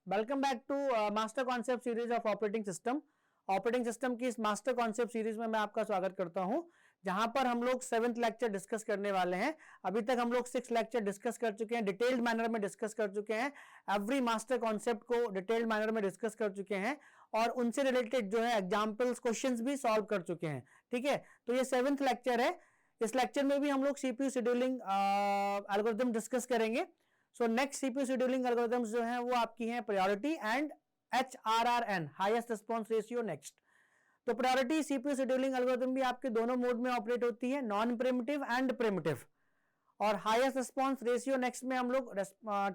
Welcome back to master concept series of operating system. Operating system की इस master concept series में मैं आपका स्वागत करता हूं, जहां पर हम लोग 7th लेक्चर डिस्कस करने वाले हैं। अभी तक हम लोग 6 लेक्चर डिस्कस कर चुके हैं, डिटेल्ड मैनर में डिस्कस कर चुके हैं, एवरी मास्टर कॉन्सेप्ट को डिटेल्ड मैनर में डिस्कस कर चुके हैं और उनसे रिलेटेड जो है एग्जाम्पल्स क्वेश्चंस भी सॉल्व कर चुके हैं। ठीक है, तो ये 7th लेक्चर है। इस लेक्चर में भी हम लोग सीपीयू शेड्यूलिंग एल्गोरिथम डिस्कस करेंगे। So next CPU scheduling algorithms जो हैं वो आपकी हैं priority and HRRN, highest response ratio next. तो प्रायोरिटी सीपीयू शेड्यूलिंग एल्गोरिथम भी आपके दोनों मोड में ऑपरेट होती है, नॉन प्रिमिटिव एंड प्रिमिटिव। और हाईएस्ट रिस्पांस रेशियो नेक्स्ट में हम लोग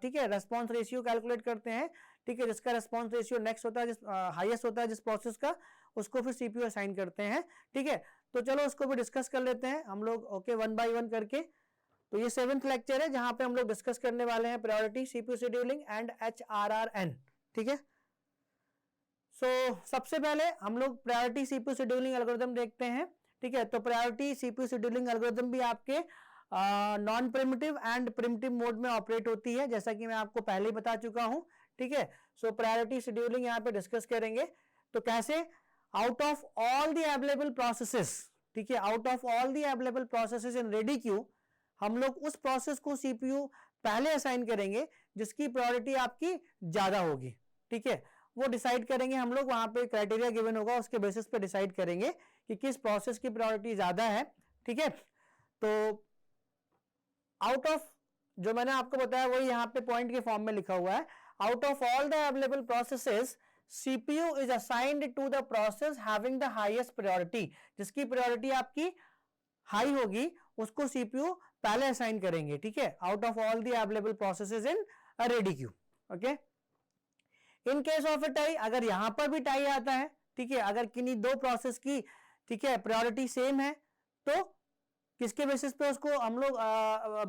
ठीक है रिस्पांस रेशियो कैलकुलेट करते हैं। ठीक है, जिसका रिस्पांस रेशियो नेक्स्ट होता है, जिस हाईएस्ट होता है जिस प्रोसेस का, उसको फिर सीपीयू असाइन करते हैं। ठीक है, तो चलो उसको भी डिस्कस कर लेते हैं हम लोग, ओके, वन बाय वन करके। तो ये 7th लेक्चर है जहां पे हम लोग डिस्कस करने वाले हैं priority, CPU scheduling and HRRN। ठीक है, सबसे पहले हम लोग प्रायोरिटी सीपीयू शेड्यूलिंग एल्गोरिथम देखते हैं। ठीक है, तो प्रायोरिटी सीपीयू शेड्यूलिंग एल्गोरिथम भी आपके non preemptive and primitive mode में ऑपरेट होती है, जैसा कि मैं आपको पहले ही बता चुका हूं। ठीक है, सो प्रायोरिटी शेड्यूलिंग यहां पे डिस्कस करेंगे। तो कैसे, out of all the available processes, ठीक है, out of all the available processes in ready Q, हम लोग उस प्रोसेस को सीपीयू पहले असाइन करेंगे जिसकी प्रायोरिटी आपकी ज्यादा होगी। ठीक है, वो डिसाइड करेंगे हम लोग, वहां पे क्राइटेरिया गिवन होगा, उसके बेसिस पे डिसाइड करेंगे कि किस प्रोसेस की प्रायोरिटी ज्यादा है। ठीक है, तो आउट ऑफ जो मैंने आपको बताया वही यहां पे पॉइंट के फॉर्म में लिखा हुआ है। Out of all the available processes CPU is assigned to the process having the highest priority. जिसकी प्रायोरिटी आपकी हाई होगी उसको सीपीयू पहले असाइन करेंगे। ठीक है, out of all the available processes in a ready queue. Okay, in case of a tie, अगर यहां पर भी टाई आता है, ठीक है, अगर किन्हीं दो प्रोसेस की, ठीक है, प्रायोरिटी सेम है, तो किसके बेसिस पे उसको हम लोग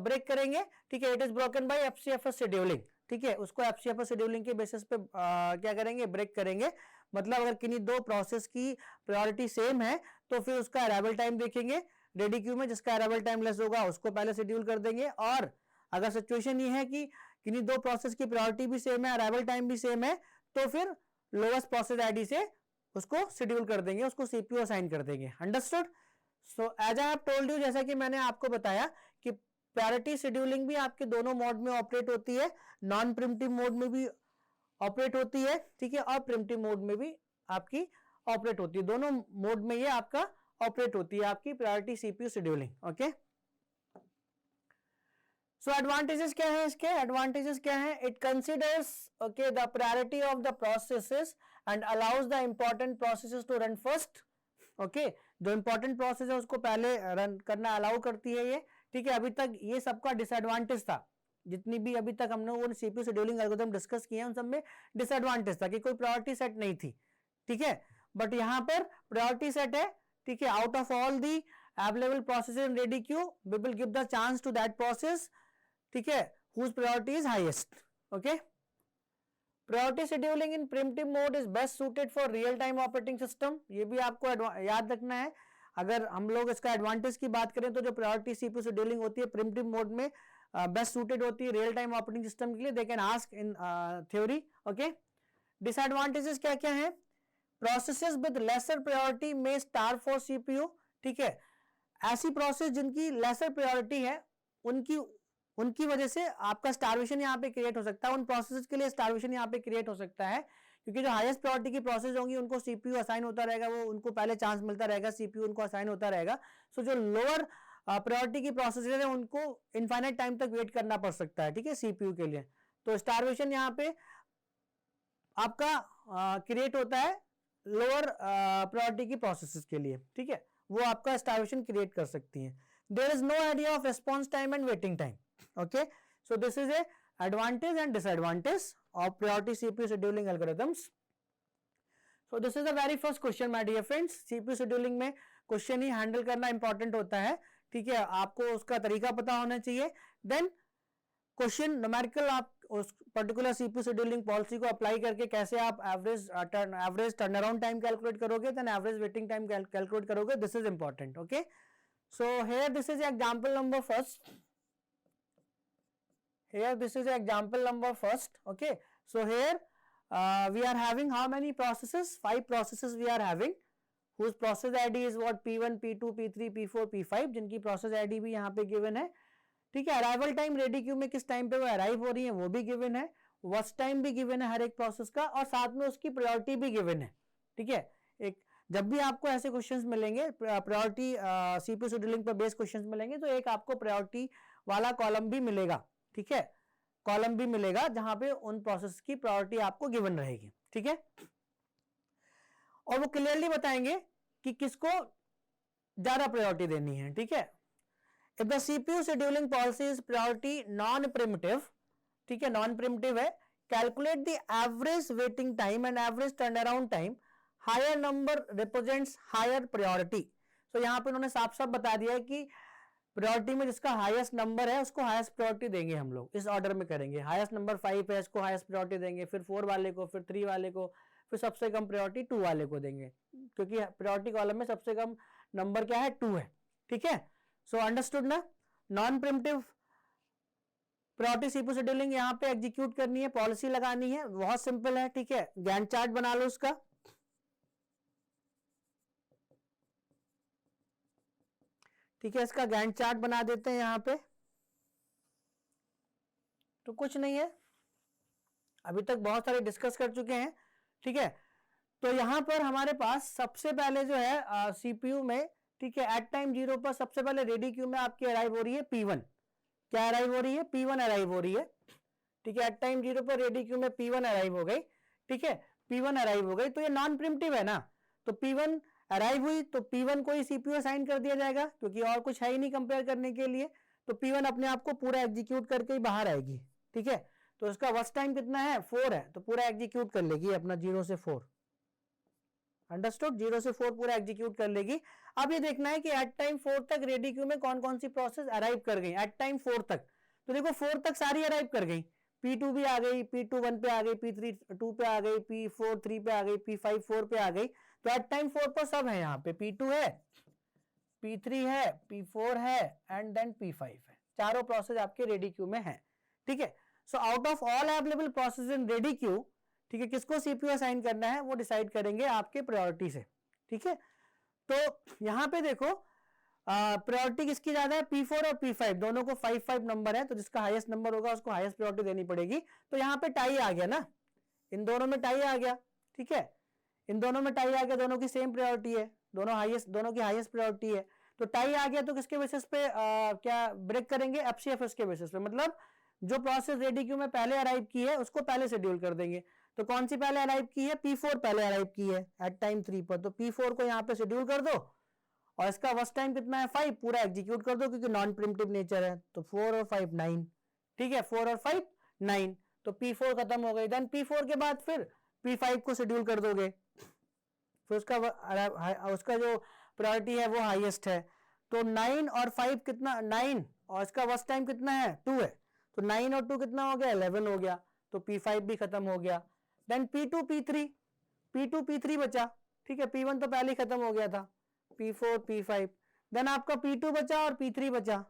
ब्रेक करेंगे? ठीक है, it is broken by FCFS scheduling. ठीक है, उसको एफसीएफएस शेड्यूलिंग के बेसिस पे क्या करेंगे? ब्रेक करेंगे। मतलब अगर किन्हीं दो प्रोसेस की प्रायोरिटी सेम है तो फिर उसका अराइवल टाइम देखेंगे रेडी क्यू में, जिसका अराइवल टाइम लेस होगा उसको पहले शेड्यूल कर देंगे। और अगर सिचुएशन ये है कि किन्हीं दो प्रोसेस की प्रायोरिटी भी सेम है, अराइवल टाइम भी सेम है, तो फिर लोएस्ट प्रोसेस आईडी से उसको शेड्यूल कर देंगे, उसको सीपीयू असाइन कर देंगे। Understood? So as I have told you, जैसा कि मैंने आपको बताया कि प्रायोरिटी शेड्यूलिंग भी आपके दोनों मोड में ऑपरेट होती है, नॉन प्रिमिटिव मोड में भी ऑपरेट होती है, ठीक है, और प्रिमिटिव मोड में भी आपकी ऑपरेट होती है। दोनों मोड में ये आपका ऑपरेट होती है आपकी priority CPU scheduling. Okay, so advantages क्या है इसके? एडवांटेजेस क्या है? It considers okay the priority of the processes and allows the important processes to run first. Okay, जो इंपॉर्टेंट प्रोसेस है उसको पहले रन करना अलाउ करती है ये। ठीक है, अभी तक ये सबका डिसएडवांटेज था, जितनी भी अभी तक हमने वो सीपीयू शेड्यूलिंग एल्गोरिथम डिस्कस किए हैं उन सब में डिसएडवांटेज था कि कोई प्रायोरिटी सेट नहीं थी। ठीक है, बट यहां पर प्रायोरिटी सेट है। ठीक है, out of all the available processes in ready queue we will give the chance to that process, ठीक है, whose priority is highest. Okay, priority scheduling in preemptive mode is best suited for real time operating system. ये भी आपको याद रखना है। अगर हम लोग इसका एडवांटेज की बात करें तो जो प्रायोरिटी सीपीयू शेड्यूलिंग होती है प्रिमिटिव मोड में बेस्ट सूटेड होती है रियल टाइम ऑपरेटिंग सिस्टम के लिए। They can ask in theory. Okay, disadvantages क्या क्या है? प्रोसेसेस विद लेसर प्रायोरिटी में स्टार फॉर सीपीयू। ठीक है, ऐसी प्रोसेस जिनकी लेसर प्रायोरिटी है उनकी वजह से आपका स्टारवेशन यहां पे क्रिएट हो सकता है। उन प्रोसेसेस के लिए स्टारवेशन यहां पे क्रिएट हो सकता है, क्योंकि जो हाईएस्ट प्रायोरिटी की प्रोसेस होंगी उनको सीपीयू असाइन होता रहेगा, वो उनको पहले चांस मिलता रहेगा, सीपीयू उनको असाइन होता रहेगा। सो जो लोअर प्रायोरिटी की प्रोसेस है उनको इनफाइनाइट टाइम तक वेट करना पड़ सकता है, ठीक है, सीपीयू के लिए। तो स्टारवेशन यहां पे आपका क्रिएट होता है लोअर प्रायोरिटी की प्रोसेसेस के लिए। ठीक है, वो आपका स्टारवेशन क्रिएट कर सकती है। There is no idea of response time and waiting time. Okay, so this is a advantage and disadvantage of priority CPU scheduling algorithms. So this is the very first question my dear friends. CPU scheduling में question ही handle करना important होता है। ठीक है, आपको उसका तरीका पता होना चाहिए। देन क्वेश्चन न्यूमेरिकल, आप उस पर्टिकुलर सीपीयू शेड्यूलिंग पॉलिसी को अप्लाई करके कैसे आप average turn around time calculate करोगे, then average waiting time calculate करोगे। This is important. Okay, so here this is example number first. Here this is example number first. Okay, so here we are having how many processes? 5 processes we are having, whose process ID is what? P1, P2, P3, P4, P5, जिनकी process ID भी यहाँ पे given है, ठीक है। Arrival time ready queue में किस time पे वो अराइव हो रही है वो भी गिवन है, वर्स्ट टाइम भी गिवन है हर एक प्रोसेस का, और साथ में उसकी प्रायोरिटी भी गिवन है, ठीक है। एक जब भी आपको ऐसे क्वेश्चंस मिलेंगे प्रायोरिटी सीपीयू शेड्यूलिंग पर बेस्ड क्वेश्चंस मिलेंगे, तो एक आपको प्रायोरिटी वाला कॉलम भी मिलेगा, ठीक है, कॉलम भी मिलेगा जहां पे उन प्रोसेस की प्रायोरिटी आपको गिवन रहेगी, ठीक है। और वो क्लियरली बताएंगे कि किसको ज्यादा प्रायोरिटी देनी है, ठीक है। If the CPU scheduling policy is priority non-primitive, ठीक है, non-primitive है, calculate the average waiting time and average turnaround time, higher number represents higher priority. So यहाँ पे उन्होंने साफ साफ बता दिया है कि प्रायोरिटी में जिसका हाईएस्ट नंबर है उसको हाईएस्ट प्रायोरिटी देंगे, हम लोग इस ऑर्डर में करेंगे। हाईएस्ट नंबर 5 है, इसको हाईएस्ट प्रायोरिटी देंगे, फिर 4 वाले को, फिर 3 वाले को, फिर सबसे कम प्रायोरिटी 2 वाले को देंगे, क्योंकि प्रायोरिटी कॉलम में सबसे कम नंबर क्या है? 2 है, ठीक है। सो अंडरस्टूड ना। Non primitive priority CPU scheduling यहाँ पे एग्जीक्यूट करनी है, पॉलिसी लगानी है, बहुत सिंपल है, ठीक है। गैंट चार्ट बना लो उसका, ठीक है, इसका गैंट चार्ट बना देते हैं यहाँ पे। तो कुछ नहीं है, अभी तक बहुत सारे डिस्कस कर चुके हैं, ठीक है। तो यहां पर हमारे पास सबसे पहले जो है सीपीयू में, ठीक है, एट टाइम 0 पर सबसे पहले रेडी क्यू में आपकी अराइव हो रही है P1। क्या अराइव हो रही है? P1 अराइव हो रही है, ठीक है। एट टाइम 0 पर रेडी क्यू में P1 अराइव हो गई, ठीक है, P1 अराइव हो गई, तो ये नॉन प्रिमिटिव है ना, तो P1 अराइव हुई तो P1 को ही सीपीयू असाइन कर दिया जाएगा, क्योंकि और कुछ है ही नहीं कंपेयर करने के लिए। तो P1 अपने आप को पूरा एग्जीक्यूट करके ही बाहर आएगी, ठीक है। तो इसका वर्स्ट टाइम कितना है? 4 है, तो पूरा एग्जीक्यूट कर लेगी अपना 0 से 4। अंडरस्टूड? 0 से 4 पूरा एग्जीक्यूट कर लेगी। अब ये देखना है कि एट टाइम 4 तक रेडी क्यू में कौन कौन सी प्रोसेस अराइव कर गई एट टाइम 4 तक। तो देखो 4 तक सारी अराइव कर गई, P2 भी आ गई, P2 1 पे आ गई, P3 2 पे आ गई, P4 3 पे आ गई, P5 4 पे आ गई। तो एट टाइम 4 पर सब है, यहाँ पे P2 है, P3 है, P4 है एंड देन P5 है। चारों प्रोसेस आपके रेडी क्यू में है, ठीक है। So out of all available process in ready Q, ठीक है, किसको सीपीयू असाइन करना है वो डिसाइड करेंगे आपके प्रायोरिटी से, ठीक है। तो यहां पे देखो प्रायोरिटी किसकी ज्यादा है? P4 और P5 दोनों को 5-5 नंबर है, तो जिसका हाईएस्ट नंबर होगा उसको हाईएस्ट प्रायोरिटी देनी पड़ेगी। तो यहाँ पे टाई आ गया ना, इन दोनों में टाई आ गया, ठीक है, इन दोनों में टाई आ गया, दोनों की सेम प्रायोरिटी है, दोनों की हाईएस्ट प्रायोरिटी है। तो टाई आ गया तो किसके बेसिस पे क्या ब्रेक करेंगे? एफसीएफएस के बेसिस पे, मतलब जो प्रोसेस रेडी क्यू में पहले अराइव की है उसको पहले शेड्यूल कर देंगे। तो कौन सी पहले अराइव की है? P4 पहले अराइव की है एट टाइम 3 पर, तो P4 को यहाँ पे शेड्यूल कर दो, और इसका वर्स्ट टाइम कितना है? 5, पूरा एग्जीक्यूट कर दो क्योंकि नॉन प्रिमिटिव नेचर है। तो 4 और 5 9, ठीक है, 4 और 5 9, तो P4 खत्म हो गई। देन P4 के बाद फिर P5 को शेड्यूल कर दोगे, फिर उसका जो प्रायोरिटी है वो हाईएस्ट है। तो 9 और 5 कितना? 9, और इसका वर्स्ट टाइम कितना है? 2 है, तो 9 और 2 कितना हो गया? 11 हो गया, तो P5 भी खत्म हो गया। देन P2 P3 बचा, ठीक है, P1 तो पहले ही खत्म हो गया था, P4 P5, देन आपका P2 बचा और P3 बचा।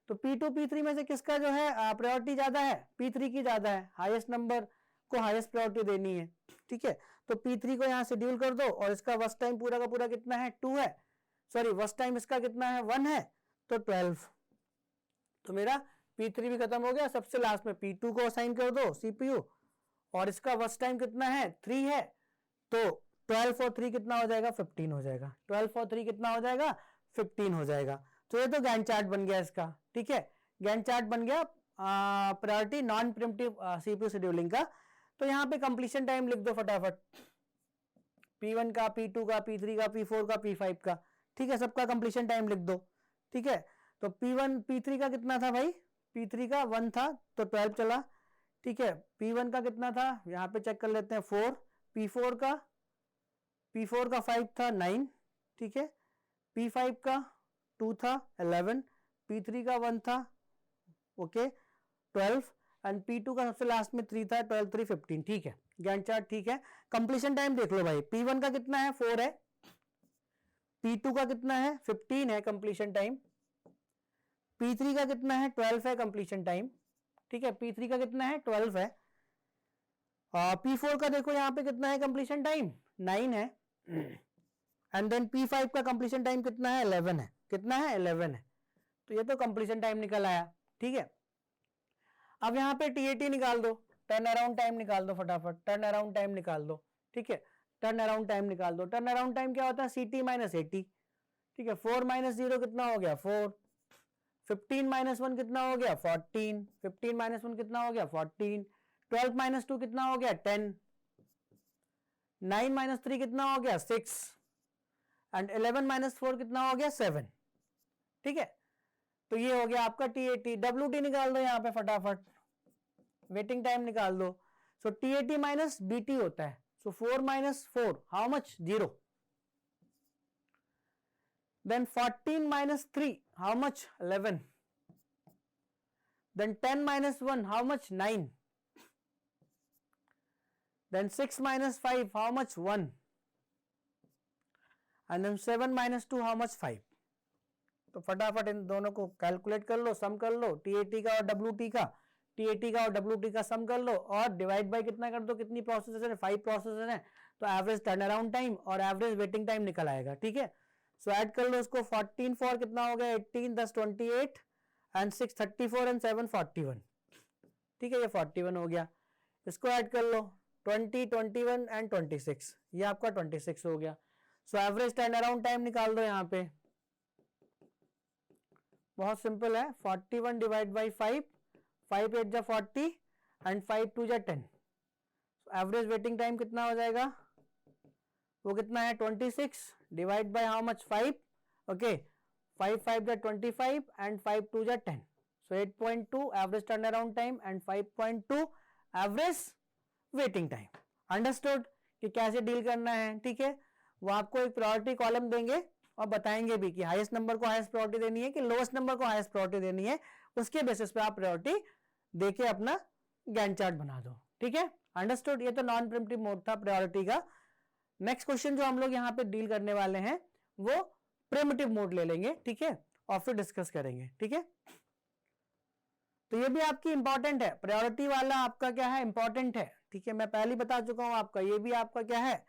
तो P2 P3 में से किसका जो है प्रायोरिटी ज्यादा है? P3 की ज्यादा है, हाईएस्ट नंबर को हाईएस्ट प्रायोरिटी देनी है, ठीक है। तो P3 को यहाँ शेड्यूल कर दो, और इसका वर्स्ट टाइम पूरा का पूरा कितना है? 2 है, सॉरी वर्स्ट टाइम इसका कितना है? 1 है, तो 12। तो मेरा P3 भी खत्म हो गया। सबसे लास्ट में P2 को असाइन कर दो सीपीयू, और इसका वर्स्ट टाइम कितना है? 3 है, तो 12 और 3 कितना हो जाएगा? 15 हो जाएगा। 12 और 3 कितना हो जाएगा? 15 हो जाएगा। तो ये तो गैंट चार्ट बन गया इसका, ठीक है, गैंट चार्ट बन गया priority non primitive CPU scheduling का। तो यहाँ पे कंप्लीशन टाइम लिख दो फटाफट, P1 का, P2 का, P3 का, P4 का, P5 का, ठीक है, सबका कंप्लीशन टाइम लिख दो, ठीक है। तो P1 P3 का कितना था भाई? P3 का 1 था, तो 12 चला, ठीक है। P1 का कितना था? यहाँ पे चेक कर लेते हैं, 4। P4 का 5 था, 9, ठीक है। P5 का 2 था, 11। P3 का 1 था, ओके, 12, एंड P2 का सबसे लास्ट में 3 था, 12 3 15, ठीक है। गैंट चार्ट ठीक है। कंप्लीशन टाइम देख लो भाई, P1 का कितना है? 4 है, P2 का कितना है? 15 है कंप्लीशन टाइम, P3 का कितना है? 12 है कंप्लीशन टाइम, ठीक है। P3 का कितना है? 12 है, P4 का देखो यहाँ पे कितना है कंप्लीशन टाइम 9 है, एंड देन P5 का कंप्लीशन टाइम कितना है 11 है, कितना है 11 है, तो ये तो कंप्लीशन टाइम निकल आया, ठीक है। अब यहाँ पे TAT निकाल दो, टर्न अराउंड टाइम निकाल दो फटाफट, टर्न अराउंड टाइम निकाल दो, ठीक है, टर्न अराउंड टाइम निकाल दो। टर्न अराउंड टाइम क्या होता है CT माइनस AT, ठीक है, 4 माइनस 0 कितना हो गया 4, 15 माइनस 1 कितना हो गया 14, 15 माइनस 1 कितना हो गया 14, 12 माइनस 2 कितना हो गया 10, 9 माइनस 3 कितना हो गया 6, एंड 11 माइनस 4 कितना हो गया 7, ठीक है। तो ये हो गया आपका TAT। WT निकाल दो यहाँ पे फटाफट, वेटिंग टाइम निकाल दो। सो TAT माइनस BT होता है, सो 4 minus 4 how much 0, then 14 minus 3 how much 11, then 10 minus 1 how much 9, then 6 minus 5 how much 1, and then 7 minus 2 how much 5। तो फटाफट इन दोनों को कैलकुलेट कर लो, सम कर लो, TAT का और WT का, TAT का और WT का सम कर लो और डिवाइड बाय कितना कर दो, कितनी प्रोसेसर है 5 प्रोसेसर है, तो एवरेज टर्न अराउंड टाइम और एवरेज वेटिंग टाइम निकल आएगा, ठीक है। सो ऐड कर लो इसको, 14 4 कितना हो गया 18, 10 28 एंड 6 34 एंड 7 41, ठीक है, ये 41 हो गया। इसको ऐड कर लो 20 21 एंड 26, ये आपका 26 हो गया। So average turn around time निकाल दो यहाँ पे, बहुत सिंपल है, 41 डिवाइड बाई 5, 5 8 जा 40 एंड 5 2 जा 10, एवरेज वेटिंग टाइम कितना हो जाएगा, वो कितना है 26 divide by how much 5, okay, 5 5 जा 25 एंड 5 2 जा 10, सो 8.2 average turn around time and 5.2 average waiting time. Understood कि कैसे डील करना है, ठीक है। वो आपको एक प्रायोरिटी कॉलम देंगे और बताएंगे भी कि हाईएस्ट नंबर को हाईएस्ट प्रायोरिटी देनी है कि लोएस्ट नंबर को हाईएस्ट प्रायोरिटी देनी है, उसके बेसिस पे आप प्रायोरिटी देके अपना गैंट चार्ट बना दो, ठीक है। अंडरस्टूड, ये तो नॉन प्रिमिटिव मोड था प्रायोरिटी का। नेक्स्ट क्वेश्चन जो हम लोग यहाँ पे डील करने वाले हैं वो प्रिमिटिव मोड ले लेंगे, ठीक है, और फिर डिस्कस करेंगे, ठीक है। तो ये भी आपकी इंपॉर्टेंट है, प्रायोरिटी वाला आपका क्या है इंपॉर्टेंट है, ठीक है, मैं पहले बता चुका हूं आपका, ये भी आपका क्या है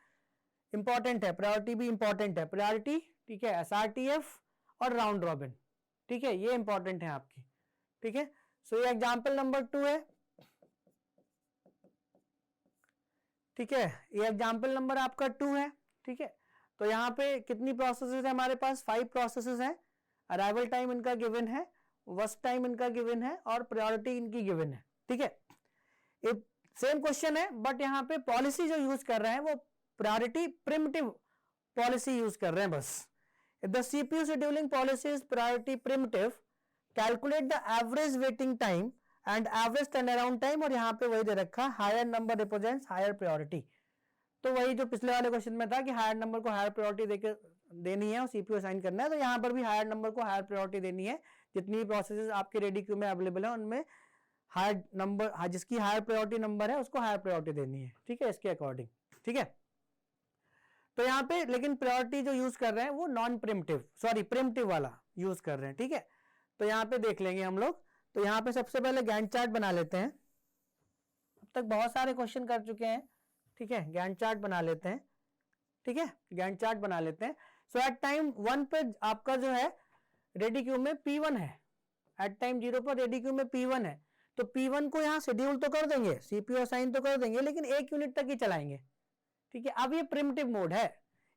इंपॉर्टेंट है, प्रायोरिटी भी इंपॉर्टेंट है, प्रायोरिटी, ठीक है, SRTF और राउंड रॉबिन, ठीक है, ये इंपॉर्टेंट है आपकी, ठीक है। सो ये एग्जांपल नंबर 2 है, ठीक है, ये एग्जांपल नंबर आपका 2 है, ठीक है। तो यहाँ पे कितनी प्रोसेसेस है हमारे पास, 5 प्रोसेसेस हैं, अराइवल टाइम इनका गिवन है, वर्स्ट टाइम इनका गिवन है और प्रायोरिटी इनकी गिवन है, ठीक है। सेम क्वेश्चन है बट यहाँ पे पॉलिसी जो यूज कर रहे हैं वो प्रायोरिटी प्रिमिटिव पॉलिसी यूज कर रहे हैं बस। If the CPU scheduling policy is priority preemptive, calculate the average waiting time and average turn around time, और यहाँ पे वही दे रखा higher number represents higher priority. तो वही जो पिछले वाले क्वेश्चन में था कि हायर नंबर को हायर प्रायोरिटी देकर देनी है और CPU असाइन करना है, तो यहाँ पर भी हायर नंबर को हायर प्रायोरिटी देनी है। जितनी भी प्रोसेसेस आपके रेडी क्यू में अवेलेबल है उनमें हायर नंबर, जिसकी हायर प्रायोरिटी नंबर है उसको हायर प्रायोरिटी देनी है, ठीक है, इसके अकॉर्डिंग, ठीक है। तो यहाँ पे लेकिन प्रायोरिटी जो यूज कर रहे हैं वो नॉन प्रिमिटिव, सॉरी प्रिमिटिव वाला यूज कर रहे हैं, ठीक है। तो यहाँ पे देख लेंगे हम लोग। तो यहाँ पे सबसे पहले गैंट चार्ट बना लेते हैं, अब तक बहुत सारे क्वेश्चन कर चुके हैं, ठीक है, गैंट चार्ट बना लेते हैं, ठीक है, गैंट चार्ट बना लेते हैं। सो एट टाइम 1 पे आपका जो है रेडी क्यू में P1 है, एट टाइम 0 पर रेडी क्यू में P1 है, तो P1 को यहाँ शेड्यूल तो कर देंगे, CPU असाइन तो कर देंगे, लेकिन 1 यूनिट तक ही चलाएंगे, ठीक है। अब ये प्रिमिटिव मोड है,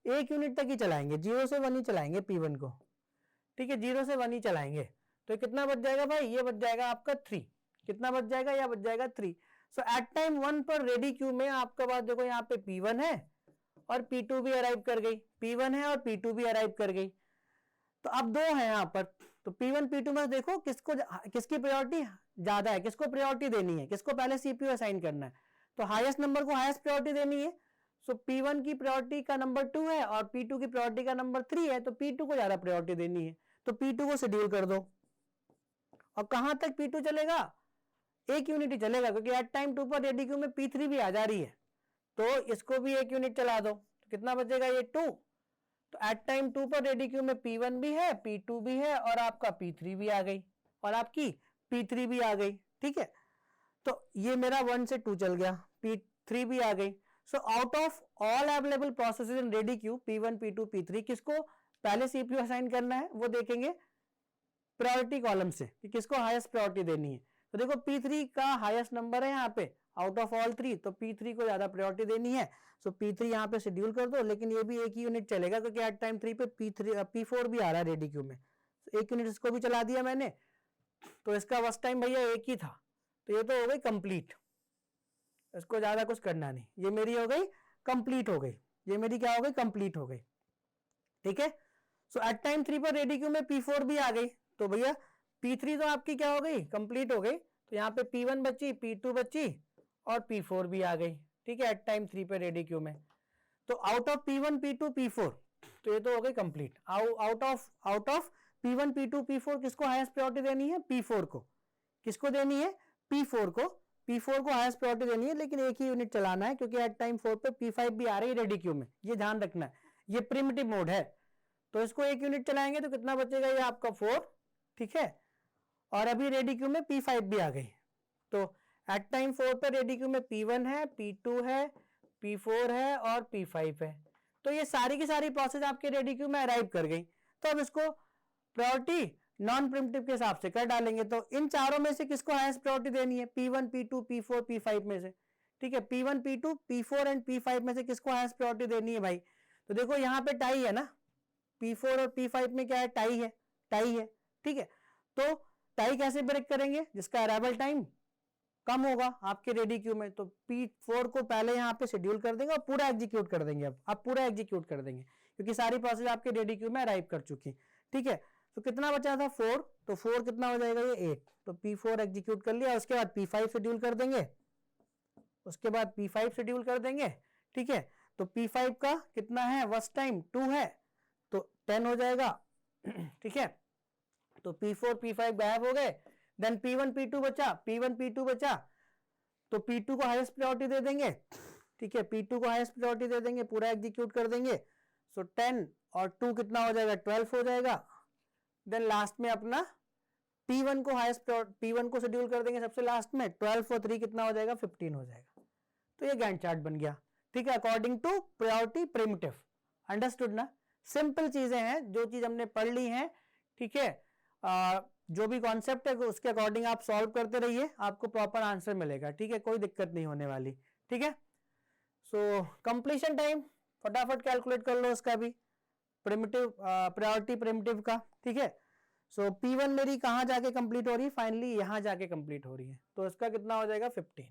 1 यूनिट तक ही चलाएंगे, 0 से 1 ही चलाएंगे P1 को, ठीक है, 0 से 1 ही चलाएंगे। तो कितना बच जाएगा भाई, ये बच जाएगा आपका 3, कितना बच जाएगा, यह बच जाएगा 3। सो एट टाइम 1 पर रेडी क्यू में आपका बात देखो यहाँ पे P1 है और P2 भी अराइव कर गई, P1 है और P2 भी अराइव कर गई, तो अब 2 है यहाँ पर। तो P1 P2 में देखो किसकी प्रायोरिटी ज्यादा है, किसको प्रायोरिटी देनी है, किसको पहले CPU असाइन करना है, तो हाईएस्ट नंबर को हाईएस्ट प्रायोरिटी देनी है। सो P1 की प्रायोरिटी का नंबर 2 है और P2 की प्रायोरिटी का नंबर 3 है, तो P2 को ज्यादा प्रायोरिटी देनी है, तो P2 को शेड्यूल कर दो। और कहां तक P2 चलेगा, 1 यूनिट ही चलेगा, क्योंकि एट टाइम 2 पर रेडी क्यू में P3 भी आ जा रही है, तो इसको भी 1 यूनिट चला दो, तो कितना बचेगा, ये 2। तो एट टाइम 2 पर रेडी क्यू में P1 भी है, P2 भी है और आपका P3 भी आ गई और आपकी P3 भी आ गई, ठीक है। तो ये मेरा 1 से 2 चल गया, P3 3 भी आ गई। So out of all available processes in ready Q P1 P2 P3 किसको पहले CPU असाइन करना है वो देखेंगे प्रायोरिटी कॉलम से कि किसको हाईएस्ट प्रायोरिटी देनी है। तो देखो P3 का हाईएस्ट नंबर है यहाँ पे आउट ऑफ ऑल 3, तो P3 को ज्यादा प्रायोरिटी देनी है। सो P3 यहाँ पे शेड्यूल कर दो, लेकिन ये भी एक ही यूनिट चलेगा क्योंकि एट टाइम 3 पे P4 भी आ रहा है रेडी क्यू में। एक यूनिट इसको भी चला दिया मैंने, तो इसका वस्ट टाइम भैया एक ही था, तो ये तो हो गई कंप्लीट, इसको ज्यादा कुछ करना नहीं, ये मेरी हो गई कंप्लीट हो गई, ये मेरी क्या हो गई कंप्लीट हो गई। ठीक है, सो एट टाइम 3 पर रेडी क्यू में P4 भी आ गई, तो भैया P3 तो आपकी क्या हो गई कंप्लीट हो गई, तो यहाँ पे P1 बची, P2 बची और P4 भी आ गई। ठीक है, एट टाइम 3 पे रेडी क्यू में, तो out of P1 P2 P4 तो ये तो हो गई complete. Out of P1 P2 P4 किसको हाईएस्ट प्रायोरिटी देनी है P4 को, किसको देनी है P4 को, P4 को हाईएस्ट प्रायोरिटी देनी है, लेकिन एक ही यूनिट चलाना है क्योंकि एट टाइम 4 पे P5 भी आ रही है रेडी क्यू में, ये ध्यान रखना है, ये प्रिमिटिव मोड है, तो इसको एक यूनिट चलाएंगे तो कितना बचेगा ये आपका 4। ठीक है, और अभी रेडी क्यू में P5 भी आ गई, तो एट टाइम 4 पे रेडी क्यू में P1 है, P2 है, P4 है और P5 है, तो ये सारी की सारी प्रोसेस आपके रेडी क्यू में अराइव कर गई। तो अब इसको प्रायोरिटी नॉन प्रिमिटिव के हिसाब से कर डालेंगे, तो इन चारों में से किसको हाईएस्ट प्रायोरिटी देनी है P1 P2 P4 P5 में से। ठीक है, P1 P2 P4 and P5 में से किसको हाईएस्ट प्रायोरिटी देनी है भाई, तो देखो यहाँ पे टाई है ना, P4 और P5 में क्या है टाई है, टाई है। ठीक है, तो टाई कैसे ब्रेक करेंगे, जिसका अराइवल टाइम कम होगा आपके रेडी क्यू में, तो P4 को पहले यहाँ पे शेड्यूल कर देंगे और पूरा एग्जीक्यूट कर देंगे। अब पूरा एग्जीक्यूट कर देंगे क्योंकि सारी प्रोसेस आपके रेडी क्यू में अराइव कर चुकी। ठीक है, तो कितना बचा था 4, तो 4 कितना हो जाएगा ये 8, तो P4 एग्जीक्यूट कर लिया, उसके बाद P5 शेड्यूल कर देंगे, उसके बाद P5 शेड्यूल कर देंगे। ठीक है, तो P5 का कितना है वस्ट टाइम 2 है, तो 10 हो जाएगा। ठीक है, तो P4 P5 गायब हो गए, देन P1 P2 बचा, P1 P2 बचा, तो P2 को हाईएस्ट प्रायोरिटी दे देंगे। ठीक है, P2 को हाईएस्ट प्रायोरिटी दे देंगे, पूरा एग्जीक्यूट कर देंगे, सो 10 और 2 कितना हो जाएगा 12 हो जाएगा। देन लास्ट में अपना P1 को हाईएस्ट P1 को शेड्यूल कर देंगे सबसे लास्ट में, 12 और 3 कितना हो जाएगा 15 हो जाएगा। तो ये गैंट चार्ट बन गया। ठीक है, according to priority preemptive. Understood ना, सिंपल चीजें हैं, जो चीज हमने पढ़ ली है। ठीक है, जो भी कॉन्सेप्ट है उसके अकॉर्डिंग आप सॉल्व करते रहिए, आपको प्रॉपर आंसर मिलेगा। ठीक है, कोई दिक्कत नहीं होने वाली। ठीक है, सो कंप्लीशन टाइम फटाफट कैलकुलेट कर लो उसका भी, प्रिमिटिव प्रायोरिटी प्रिमिटिव का। ठीक है, सो P1 मेरी कहां जाके कंप्लीट हो रही है, फाइनली यहां जाके कंप्लीट हो रही है, तो इसका कितना हो जाएगा 15।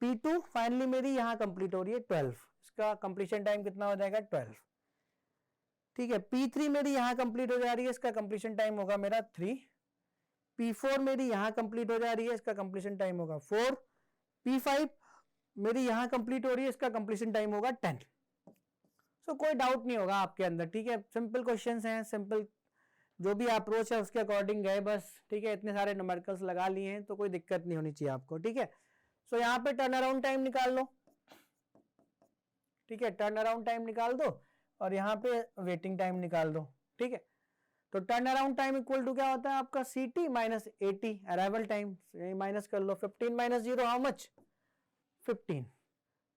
P2 फाइनली मेरी यहां कंप्लीट हो रही है 12, इसका कंप्लीशन टाइम कितना हो जाएगा 12। ठीक है, P3 मेरी यहां कंप्लीट हो जा रही है, इसका कंप्लीशन टाइम होगा मेरा 3। P4 मेरी यहां कंप्लीट हो जा रही है, इसका कंप्लीशन टाइम होगा 4। P5 मेरी यहां कंप्लीट हो रही है, इसका कंप्लीशन टाइम होगा 10। सो कोई डाउट नहीं होगा आपके अंदर। ठीक है, सिंपल क्वेश्चंस हैं, सिंपल जो भी अप्रोच है उसके अकॉर्डिंग गए बस। ठीक है, इतने सारे न्यूमेरिकल्स लगा लिए हैं तो कोई दिक्कत नहीं होनी चाहिए आपको। ठीक है, सो यहाँ पे टर्न अराउंड टाइम निकाल लो। ठीक है, टर्न अराउंड टाइम निकाल दो और यहाँ पे वेटिंग टाइम निकाल दो। ठीक है, तो turn around time equal to क्या होता है आपका CT minus 80 arrival time, minus कर लो। 15 minus 0 how much 15,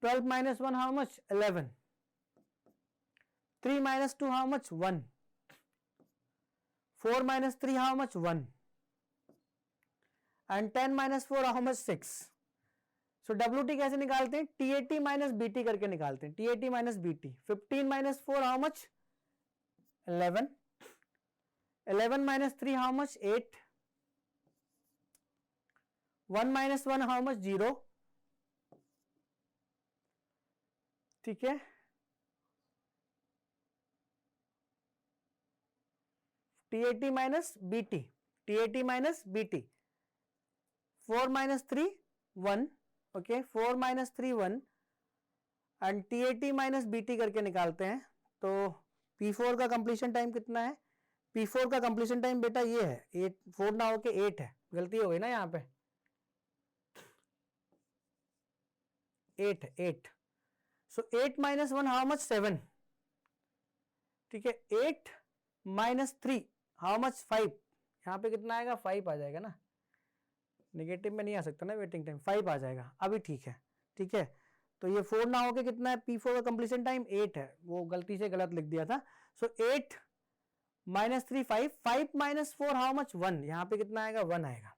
12 minus 1 how much 11, 3 minus 2 how much 1, 4 minus 3 how much 1 and 10 minus 4 how much 6। So WT कैसे निकालते हैं, TAT माइनस BT करके निकालते हैं, TAT minus BT। 15 minus 4 how much 11, 11 minus 3 how much 8, 1 minus 1 how much 0। ठीक है, TAT minus BT, TAT minus BT, 4 minus 3 1, okay 4 minus 3 1 and TAT minus BT करके निकालते हैं। तो P4 का कंप्लीशन टाइम कितना है, P4 का कंप्लीशन टाइम बेटा ये है 8, 4 ना होके 8 है, गलती हो गई ना यहाँ पे, 8। सो 8 माइनस 1 हाउ मच 7। ठीक है, 8 माइनस 3 हाउ मच 5, यहाँ पे कितना आएगा 5 आ जाएगा ना, नेगेटिव में नहीं आ सकता ना वेटिंग टाइम, 5 आ जाएगा। अभी ठीक है, ठीक है, तो ये 4 ना होके कितना है, P4 का कंप्लीशन टाइम 8 है, वो गलती से गलत लिख दिया था। सो 8 माइनस 3 5, 5 माइनस 4 हाउ मच 1, यहाँ पे कितना आएगा 1 आएगा,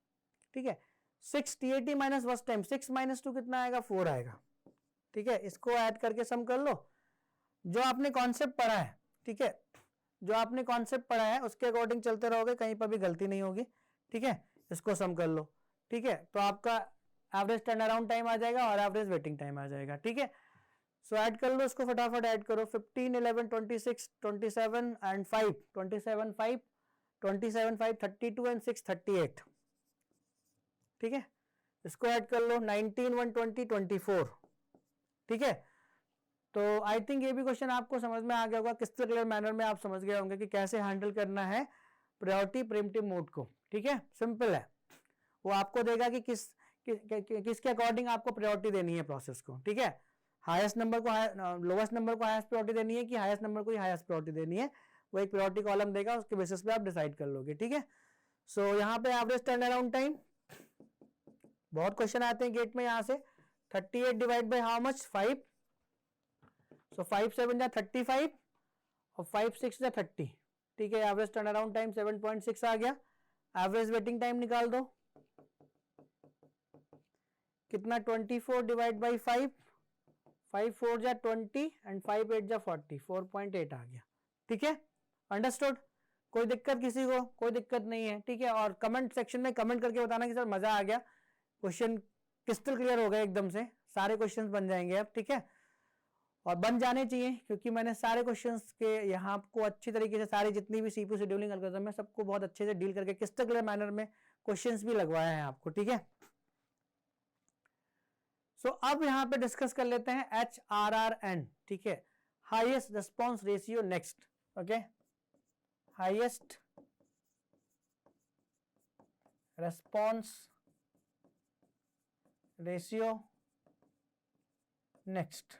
ठीक है। 6 TAT minus first time, 6 minus 2 कितना आएगा 4 आएगा, ठीक है। इसको ऐड करके सम कर लो, जो आपने कॉन्सेप्ट पढ़ा है, ठीक है, जो आपने कॉन्सेप्ट पढ़ा है उसके अकॉर्डिंग चलते रहोगे, कहीं पर भी गलती नहीं होगी, ठीक है। इसको सम कर लो, ठीक है, तो आपका एवरेज टर्न अराउंड टाइम आ जाएगा और एवरेज वेटिंग टाइम आ जाएगा, ठीक है। सो ऐड कर लो इसको, फटाफट ऐड करो, 15 11 26 27 एंड 5 27 5 27 5 32 एंड 6 38, ठीक है। इसको ऐड कर लो, 19 1 20 24, ठीक है। तो आई थिंक ये भी क्वेश्चन आपको समझ में आ गया होगा, किस क्लियर मैनर में आप समझ गए होंगे कि कैसे हैंडल करना है प्रायोरिटी प्रीएम्प्टिव मोड को, ठीक है। सिंपल है, वो आपको देगा कि किसके अकॉर्डिंग आपको प्रायोरिटी देनी है प्रोसेस को, ठीक है। हाईएस्ट नंबर को लोवेस्ट नंबर को हाईएस्ट प्रायोरिटी देनी है कि हाईएस्ट नंबर को ही हाईएस्ट प्रायोरिटी देनी है, वो एक प्रायोरिटी कॉलम देगा, उसके बेसिस पे आप डिसाइड कर लोगे, ठीक है। सो यहाँ पे एवरेज टर्न अराउंड टाइम, बहुत क्वेश्चन आते हैं गेट में, यहाँ से 38 डिवाइड बाय हाउ मच 5, सो 5 7 जा 35 और 5 6 जा 30, ठीक है। एवरेज टर्न अराउंड टाइम 7.6 आ गया। एवरेज वेटिंग टाइम निकाल दो, कितना 24 डिवाइड बाई 5, 5 4 जा 20 एंड 5 8 जा 40, 4.8 आ गया, ठीक है। अंडरस्टूड, कोई दिक्कत किसी को, कोई दिक्कत नहीं है, ठीक है। और कमेंट सेक्शन में कमेंट करके बताना कि सर मजा आ गया, क्वेश्चन क्रिस्टल क्लियर हो गया एकदम से, सारे क्वेश्चंस बन जाएंगे अब, ठीक है। और बन जाने चाहिए, क्योंकि मैंने सारे क्वेश्चंस के यहाँ आपको अच्छी तरीके से, सारी जितनी भी सीपीयू शेड्यूलिंग एल्गोरिथम है सबको बहुत अच्छे से डील करके क्रिस्टल क्लियर मैनर में क्वेश्चंस भी लगवाया है आपको, ठीक है। सो अब यहाँ पे डिस्कस कर लेते हैं HRRN, ठीक है, highest response ratio next, okay, highest response ratio next,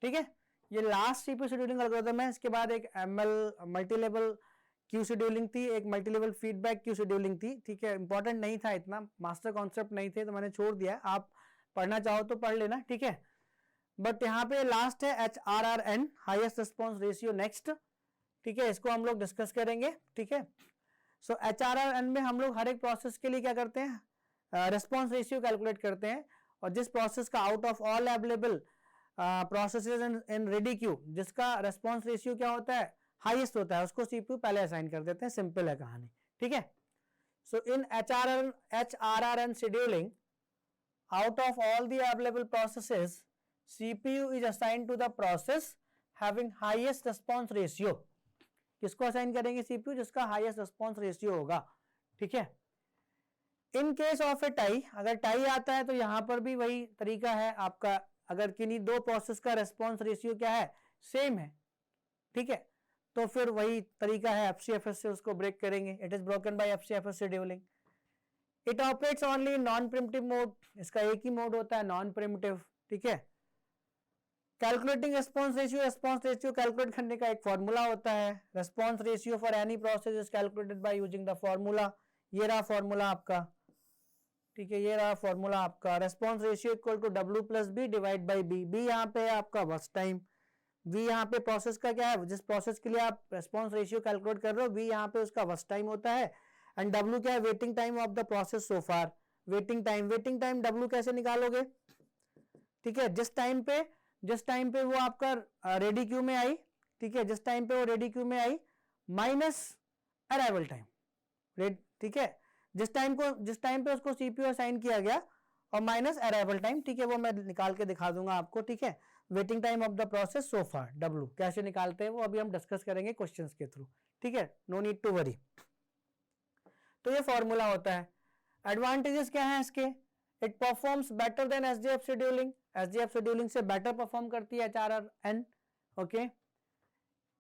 ठीक है। ये लास्ट सीपीयू शेड्यूलिंग एल्गोरिथम है, इसके बाद एक ML multi level queue scheduling थी, एक multi level feedback queue scheduling थी, ठीक है। इंपॉर्टेंट नहीं था इतना, मास्टर कॉन्सेप्ट नहीं थे तो मैंने छोड़ दिया, आप पढ़ना चाहो तो पढ़ लेना, ठीक है। बट यहाँ पे लास्ट है HRRN, highest response ratio next, ठीक है। इसको हम लोग डिस्कस करेंगे, ठीक है। सो HRRN में हम लोग हर एक प्रोसेस के लिए क्या करते हैं, रिस्पॉन्स रेशियो कैलकुलेट करते हैं, और जिस प्रोसेस का out of all available processes in ready Q जिसका रिस्पॉन्स रेशियो क्या होता है, हाईएस्ट होता है, उसको सीपीयू पहले असाइन कर देते हैं, सिंपल है कहानी, ठीक है। सो इन HRRN scheduling, out of all the available processes, CPU is assigned to the process having highest response ratio. किसको असाइन करेंगे CPU, जिसका हाईएस्ट रिस्पॉन्स रेशियो होगा, ठीक है। इन केस ऑफ ए टाई, अगर टाई आता है तो यहां पर भी वही तरीका है आपका, अगर किन्हीं दो प्रोसेस का रिस्पॉन्स रेशियो क्या है, सेम है, ठीक है, तो फिर वही तरीका है, FCFS से उसको ब्रेक करेंगे, it is broken by FCFS scheduling. It operates only non primitive mode, इसका एक ही मोड होता है नॉन प्रिमिटिव, ठीक है। कैलकुलेटिंग रिस्पॉन्स रेशियो कैलकुलेट करने का एक फॉर्मूला होता है, response ratio for any process is calculated by using the formula, ये रहा फॉर्मूला आपका, ठीक है, ये रहा फॉर्मूला आपका, response ratio equal to W plus B divide by B, B यहाँ पे है आपका वर्स्ट टाइम, वी यहाँ पे प्रोसेस का क्या है, जिस प्रोसेस के लिए आप रिस्पॉन्स रेशियो कैलकुलेट कर रहे हो, वी यहाँ पे उसका वर्स्ट टाइम होता है, एंड W क्या है, waiting time of the process so far, waiting time W कैसे निकालोगे, ठीक है, जिस टाइम पे वो आपका रेडी क्यू में आई, ठीक है, जिस टाइम पे वो रेडी क्यू में आई माइनस अराइवल टाइम, ठीक है, जिस टाइम पे उसको सीपीयू असाइन किया गया और माइनस अराइवल टाइम, ठीक है, वो मैं निकाल के दिखा दूंगा आपको, ठीक है। Waiting time of the process so far, W कैसे निकालते हैं वो अभी हम डिस्कस करेंगे क्वेश्चंस के थ्रू, ठीक है, नो नीड टू वरी। तो ये फॉर्मूला होता है। एडवांटेजेस क्या है इसके, it performs better than SGF scheduling, SGF scheduling से बेटर परफॉर्म करती है HRRN, okay.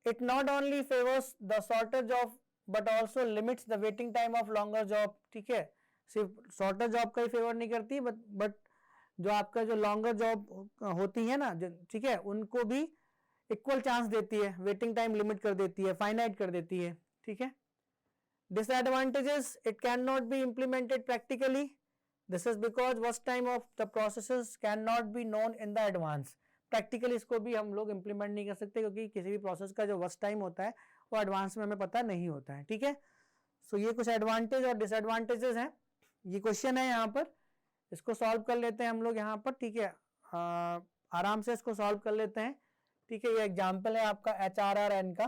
It not only favours the shorter job but also limits the waiting time of longer job, ठीक है, सिर्फ शॉर्टर जॉब का ही फेवर नहीं करती, but जो आपका जो लॉन्गर जॉब होती है ना, ठीक है, उनको भी इक्वल चांस देती है, वेटिंग टाइम लिमिट कर देती है, फाइनाइट कर देती है, ठीक है। Disadvantages, it cannot be implemented practically, this is because worst time of the processes can not be known in the advance. Practically इसको भी हम लोग इंप्लीमेंट नहीं कर सकते क्योंकि किसी भी प्रोसेस का जो वर्स्ट टाइम होता है वो एडवांस में हमें पता नहीं होता है, ठीक है। सो ये कुछ एडवांटेज और डिसएडवांटेजेस हैं। ये क्वेश्चन है यहाँ पर, इसको सॉल्व कर लेते हैं हम लोग यहाँ पर, ठीक है। आराम से इसको सॉल्व कर लेते हैं, ठीक है। ये एग्जाम्पल है आपका HRRN का,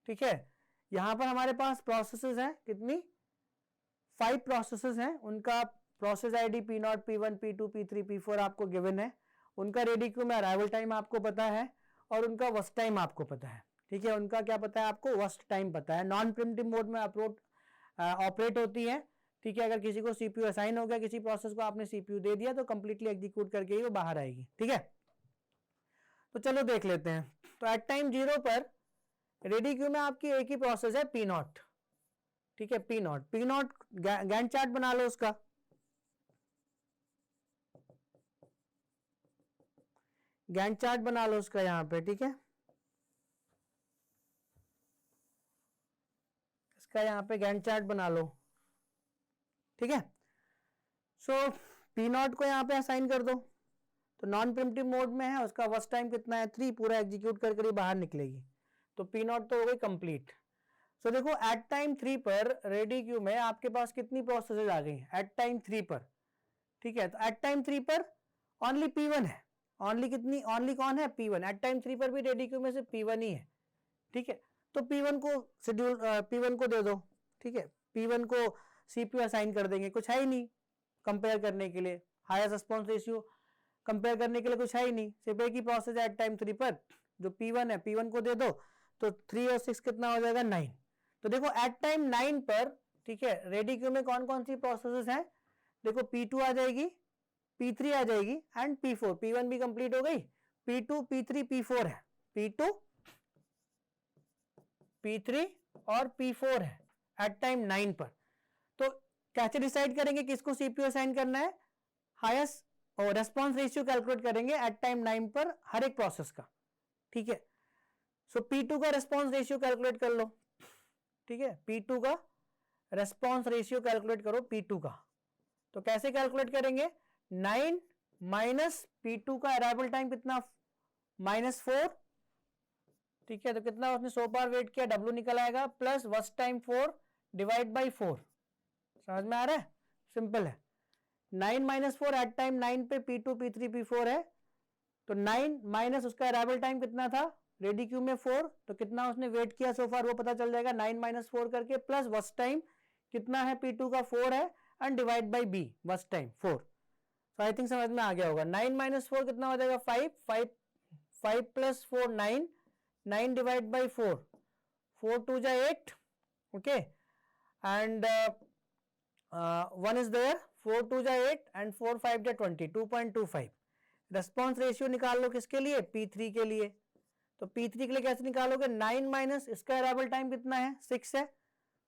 ठीक है। यहाँ पर हमारे पास प्रोसेसेस हैं, कितनी 5 प्रोसेसेस हैं। उनका process ID P0, P1, P2, P3, P4 आपको गिवन है। उनका रेडी क्यू में अराइवल टाइम आपको पता है और उनका वर्स्ट टाइम आपको पता है, ठीक है। उनका क्या पता है आपको, वर्स्ट टाइम पता है। नॉन प्रिमिटिव मोड में ऑपरेट होती है, ठीक है। अगर किसी को सीपीयू असाइन हो गया, किसी प्रोसेस को आपने सीपीयू दे दिया तो कंप्लीटली एग्जीक्यूट करके ही वो बाहर आएगी, ठीक है। तो चलो देख लेते हैं। तो एट टाइम 0 पर रेडी क्यू में आपकी एक ही प्रोसेस है P0, ठीक है। P0 गैंट चार्ट बना लो उसका, गैंट चार्ट बना लो उसका यहाँ पे, ठीक है। इसका यहाँ पे गैंट चार्ट बना लो, ठीक है। सो P0 को यहाँ पे असाइन कर दो। तो नॉन प्रिमिटिव मोड में है, उसका वर्स्ट टाइम कितना है 3, पूरा एग्जीक्यूट करके बाहर निकलेगी। तो P0 तो हो गई कंप्लीट। सो देखो एट टाइम 3 पर रेडी क्यू में आपके पास कितनी प्रोसेसेस आ गई एट टाइम 3 पर, ठीक है। तो एट टाइम 3 पर ओनली P1 है, ओनली कितनी, ओनली कौन है P1। एट टाइम 3 पर भी रेडी क्यू में से P1 ही है, ठीक है। तो P1 को शेड्यूल P1 को दे दो, ठीक है। P1 को CPU असाइन कर देंगे, कुछ है ही नहीं कंपेयर करने के लिए, हायर रिस्पॉन्स रेशियो कंपेयर करने के लिए कुछ है ही नहीं, सिर्फ एक ही प्रोसेस है एट टाइम 3 पर जो P1 है, P1 को दे दो। तो 3 और 6 कितना हो जाएगा 9। तो देखो एट टाइम 9 पर, ठीक है, रेडी क्यू में कौन कौन सी प्रोसेसेस हैं, देखो P2 आ जाएगी, P3 आ जाएगी एंड P4। P1 भी कंप्लीट हो गई, P2, P3, P4 है, P2, P3 और P4 है एट टाइम 9 पर। तो कैसे डिसाइड करेंगे किसको CPU असाइन करना है, हाईएस्ट और रेस्पॉन्स रेशियो कैलकुलेट करेंगे एट टाइम 9 पर हर एक प्रोसेस का, ठीक है। सो P2 का रेस्पॉन्स रेशियो कैलकुलेट कर लो, ठीक है। P2 का रेस्पॉन्स रेशियो कैलकुलेट करो P2 का। तो कैसे कैलकुलेट करेंगे, 9 माइनस P2 का अराइवल टाइम कितना -4, ठीक है। तो कितना उसने 100 बार वेट किया, W निकल आएगा, plus worst time 4 divide by 4। समझ में आ रहा है, सिंपल है। 9 माइनस 4 एट टाइम 9 पे P2, P3, P4 है। तो 9 माइनस उसका अराइवल टाइम कितना था रेडी क्यू में 4, तो कितना उसने वेट किया सो फार वो पता चल जाएगा 9 माइनस 4 करके, प्लस वर्स्ट टाइम कितना है P2 का 4 है and divide by B worst time 4। तो आई थिंक समझ में आ गया होगा। 9 माइनस 4 कितना हो जाएगा 5 प्लस 4 9, 9 डिवाइड बाई 4, 4 2 जा 8, ओके, एंड 1 इज देयर, 4 2 जा 8 एंड 4 5 जा 20, 2.25। रेस्पॉन्स रेशियो निकाल लो किसके लिए, P3 के लिए। तो P3 के लिए कैसे निकालोगे, 9 माइनस इसका अराइवल टाइम कितना है 6 है,